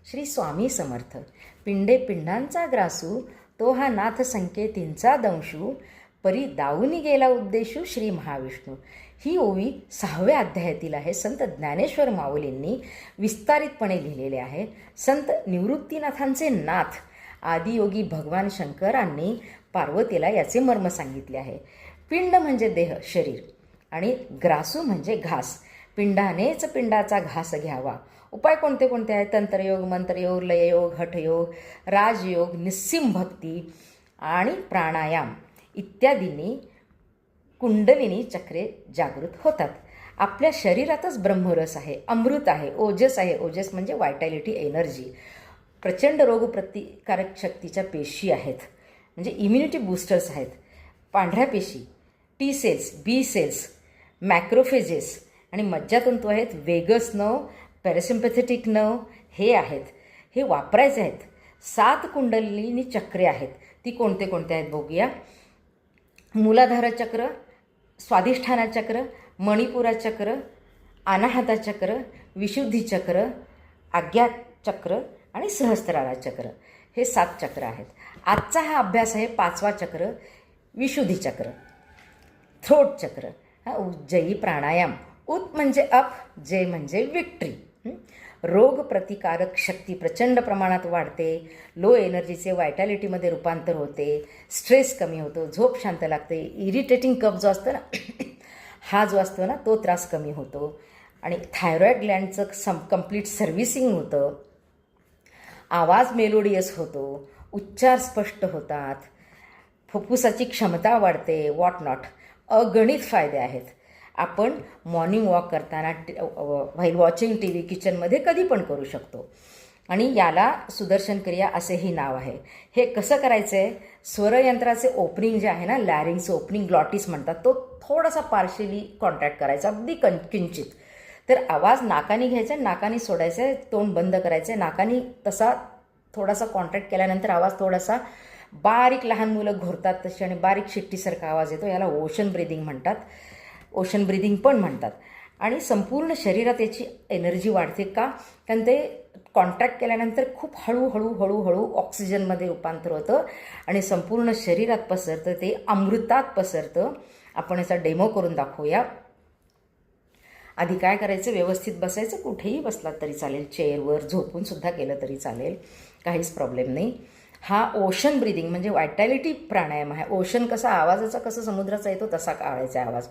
श्री स्वामी समर्थ. पिंडे पिंडांचा ग्रासू, तो हा नाथ संकेतींचा दंशू, परी दाऊनी गेला उद्देशू श्री महाविष्णू. ही ओवी 6व्या अध्यायातील आहे. संत ज्ञानेश्वर माऊलींनी विस्तारितपणे लिहिलेले आहे. संत निवृत्तीनाथांचे नाथ आदियोगी भगवान शंकरांनी पार्वतीला याचे मर्म सांगितले आहे. पिंड म्हणजे देह, शरीर, आणि ग्रासू म्हणजे घास. पिंडानेच पिंडाचा घास घ्यावा. उपाय कोणते कोणते आहेत? तंत्रयोग, मंत्रयोग, लययोग, हठयोग, राजयोग, निस्सिम भक्ती आणि प्राणायाम इत्यादींनी कुंडलिनी चक्रे जागृत होतात. आपल्या शरीरातच ब्रह्मरस आहे, अमृत आहे, ओजस आहे. ओजस म्हणजे व्हायटॅलिटी, एनर्जी. प्रचंड रोगप्रतिकारक शक्तीच्या पेशी आहेत, म्हणजे इम्युनिटी बूस्टर्स आहेत. पांढऱ्या पेशी, T cells, B cells, macrophages आणि मज्जातंतू आहेत. वेगस नर्व, पॅरासिम्पॅथेटिक नर्व हे आहेत. हे वापरायचे आहेत. 7 कुंडलिनी चक्रे आहेत. ती कोणते कोणते आहेत बघूया. मूलाधार चक्र, स्वाधिष्ठाना चक्र, मणिपुरा चक्र, अनाहता चक्र, विशुद्धी चक्र, आज्ञा चक्र आणि सहस्त्रारा चक्र. हे 7 चक्र आहेत. आजचा हा अभ्यास आहे 5वा चक्र, विशुद्धी चक्र, थ्रोट चक्र. उज्जयी प्राणायाम. उत म्हणजे अप, जय म्हणजे विक्ट्री. रोग प्रतिकारक शक्ती प्रचंड प्रमाणात वाढते. लो एनर्जीचे व्हायटॅलिटीमध्ये रूपांतर होते. स्ट्रेस कमी होतो, झोप शांत लागते. इरिटेटिंग कफ जो असतो ना हा जो असतो ना तो त्रास कमी होतो. आणि थायरॉईड ग्लँडचं कंप्लीट सर्व्हिसिंग होतं. आवाज मेलोडियस होतो. उच्चार स्पष्ट होतात. फुफ्फुसाची क्षमता वाढते. What not. अगणित फायदे आहेत. आपण मॉर्निंग वॉक करताना, व्हाईल वॉचिंग टी व्ही, किचनमध्ये कधी पण करू शकतो. आणि याला सुदर्शन क्रिया असेही नाव आहे. हे कसं करायचं आहे? स्वरयंत्राचे ओपनिंग जे आहे ना, लॅरिंगचं ओपनिंग, ग्लॉटिस म्हणतात, तो थोडासा पार्शियली कॉन्ट्रॅक्ट करायचा, अगदी किंचित. तर आवाज नाकाने घ्यायचा, नाकाने सोडायचा आहे, तोंड बंद करायचं आहे. नाकाने तसा थोडासा कॉन्ट्रॅक्ट केल्यानंतर आवाज थोडासा बारीक, लहान मुलं घोरतात तशी आणि बारीक शिट्टीसारखा आवाज येतो. याला ओशन ब्रिदिंग म्हणतात. ओशन ब्रिदिंग पण म्हणतात. आणि संपूर्ण शरीरात याची एनर्जी वाढते. का? कारण ते कॉन्ट्रॅक्ट केल्यानंतर खूप हळूहळू हळूहळू ऑक्सिजनमध्ये रूपांतर होतं आणि संपूर्ण शरीरात पसरतं. ते अमृतात पसरतं. आपण याचा डेमो करून दाखवूया. आधी काय करायचं? व्यवस्थित बसायचं. कुठेही बसलात तरी चालेल, चेअरवर झोपून सुद्धा केलं तरी चालेल, काहीच प्रॉब्लेम नाही. हा ओशन ब्रिदिंग म्हणजे व्हायटॅलिटी प्राणायाम आहे. ओशन कसा आवाजाचा, कसा समुद्राचा येतो तसा काढायचा आवाज.